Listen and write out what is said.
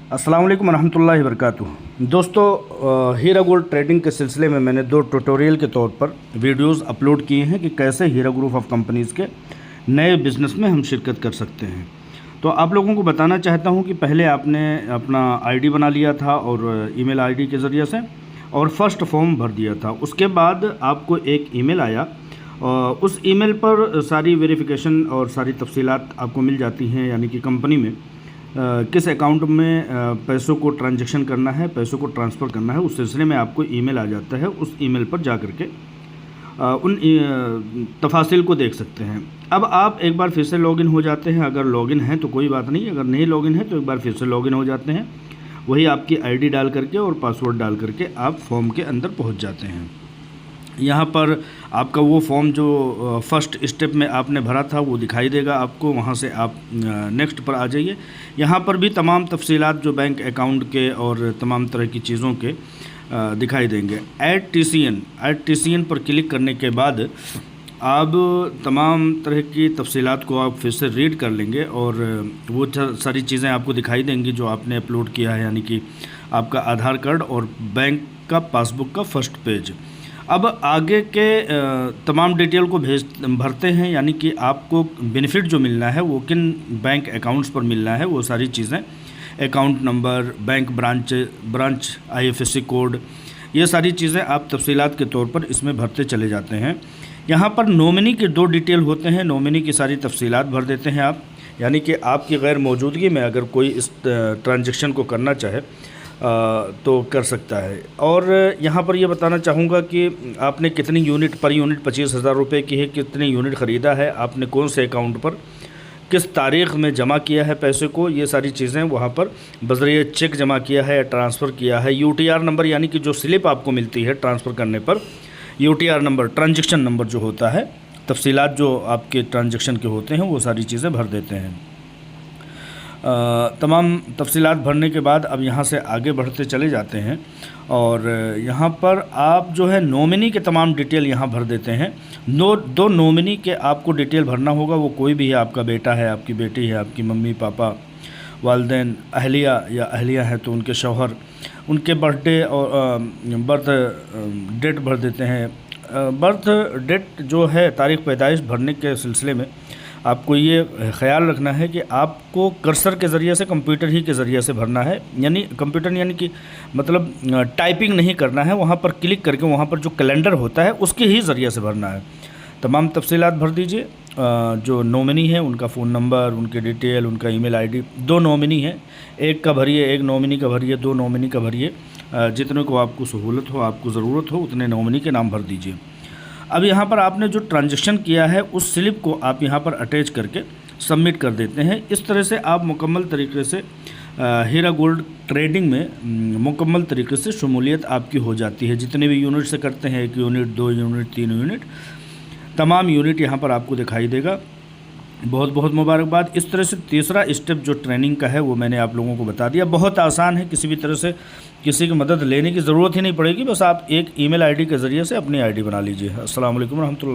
अस्सलाम वालेकुम रहमतुल्लाहि वबरकातुहू। दोस्तों, हीरा गोल्ड ट्रेडिंग के सिलसिले में मैंने 2 ट्यूटोरियल के तौर पर वीडियोस अपलोड किए हैं कि कैसे हीरा ग्रुप ऑफ कंपनीज़ के नए बिज़नेस में हम शिरकत कर सकते हैं। तो आप लोगों को बताना चाहता हूं कि पहले आपने अपना आईडी बना लिया था और ईमेल आईडी के ज़रिए से और फर्स्ट फॉर्म भर दिया था। उसके बाद आपको एक ईमेल आया और उस ईमेल पर सारी वेरिफिकेशन और सारी तफसीलात आपको मिल जाती हैं, यानी कि कंपनी में किस अकाउंट में पैसों को ट्रांजैक्शन करना है, पैसों को ट्रांसफ़र करना है। उस सिलसिले में आपको ईमेल आ जाता है। उस ईमेल पर जा कर के उन तफासिल को देख सकते हैं। अब आप एक बार फिर से लॉगिन हो जाते हैं। अगर लॉगिन हैं तो कोई बात नहीं, अगर नहीं लॉगिन है तो एक बार फिर से लॉगिन हो जाते हैं। वही आपकी आईडी डाल करके और पासवर्ड डाल करके आप फॉर्म के अंदर पहुंच जाते हैं। यहाँ पर आपका वो फॉर्म जो फर्स्ट स्टेप में आपने भरा था वो दिखाई देगा आपको। वहाँ से आप नेक्स्ट पर आ जाइए। यहाँ पर भी तमाम तफसीलात जो बैंक अकाउंट के और तमाम तरह की चीज़ों के दिखाई देंगे। ऐड टीसीएन पर क्लिक करने के बाद आप तमाम तरह की तफसीलात को आप फिर से रीड कर लेंगे और वो सारी चीज़ें आपको दिखाई देंगी जो आपने अपलोड किया है, यानी कि आपका आधार कार्ड और बैंक का पासबुक का फर्स्ट पेज। अब आगे के तमाम डिटेल को भरते हैं, यानी कि आपको बेनिफिट जो मिलना है वो किन बैंक अकाउंट्स पर मिलना है, वो सारी चीज़ें, account number, bank branch IFSC code, ये सारी चीज़ें आप तफसीलात के तौर पर इसमें भरते चले जाते हैं। यहाँ पर नॉमिनी के 2 डिटेल होते हैं। नॉमिनी की सारी तफसीलात भर देते हैं आप, यानी कि आपकी गैर मौजूदगी में अगर कोई इस ट्रांजैक्शन को करना चाहे तो कर सकता है। और यहाँ पर ये बताना चाहूँगा कि आपने कितनी यूनिट, पर यूनिट 25,000 रुपये की है, कितनी यूनिट ख़रीदा है, आपने कौन से अकाउंट पर किस तारीख़ में जमा किया है पैसे को, ये सारी चीज़ें वहाँ पर बज़रिए चेक जमा किया है, ट्रांसफ़र किया है। यूटीआर नंबर, यानी कि जो स्लिप आपको मिलती है ट्रांसफ़र करने पर, यूटीआर नंबर, ट्रांजैक्शन नंबर जो होता है, तफसीलात जो आपके ट्रांजैक्शन के होते हैं वो सारी चीज़ें भर देते हैं। तमाम तफसीलात भरने के बाद अब यहाँ से आगे बढ़ते चले जाते हैं और यहाँ पर आप जो है नॉमिनी के तमाम डिटेल यहाँ भर देते हैं। 2 नॉमिनी के आपको डिटेल भरना होगा। वो कोई भी है, आपका बेटा है, आपकी बेटी है, आपकी मम्मी पापा, वालिदैन, अहलिया है तो उनके शौहर, उनके बर्थडे और बर्थ डेट भर देते हैं। बर्थ डेट जो है, तारीख़ पैदाइश भरने के सिलसिले में आपको ये ख्याल रखना है कि आपको कर्सर के ज़रिए से, कंप्यूटर ही के ज़रिए से भरना है, यानी कंप्यूटर यानी कि मतलब टाइपिंग नहीं करना है। वहाँ पर क्लिक करके वहाँ पर जो कैलेंडर होता है उसके ही ज़रिए से भरना है। तमाम तफसीलात भर दीजिए। जो नॉमिनी है उनका फ़ोन नंबर, उनके डिटेल, उनका ईमेल आईडी। 2 नॉमिनी है, एक का भरिए, एक नॉमिनी का भरिए, 2 नॉमिनी का भरिए। जितने को आपको सहूलत हो, आपको ज़रूरत हो, उतने नॉमिनी के नाम भर दीजिए। अब यहाँ पर आपने जो ट्रांजैक्शन किया है उस स्लिप को आप यहाँ पर अटैच करके सबमिट कर देते हैं। इस तरह से आप मुकम्मल तरीके से हीरा गोल्ड ट्रेडिंग में मुकम्मल तरीके से शमूलियत आपकी हो जाती है। जितने भी यूनिट से करते हैं, 1 यूनिट, 2 यूनिट, 3 यूनिट, तमाम यूनिट यहाँ पर आपको दिखाई देगा। बहुत बहुत मुबारकबाद। इस तरह से तीसरा स्टेप जो ट्रेनिंग का है वो मैंने आप लोगों को बता दिया। बहुत आसान है, किसी भी तरह से किसी की मदद लेने की ज़रूरत ही नहीं पड़ेगी। बस आप एक ईमेल आईडी के ज़रिए से अपनी आईडी बना लीजिए। अस्सलाम वालेकुम रहमतुल्लाह।